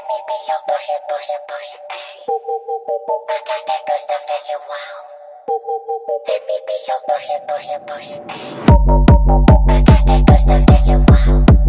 me be your pusher, pusher, pusher, ayy. I got that good stuff that you want. Let me be your pusher, pusher, pusher, ayy. I got that good stuff that you want.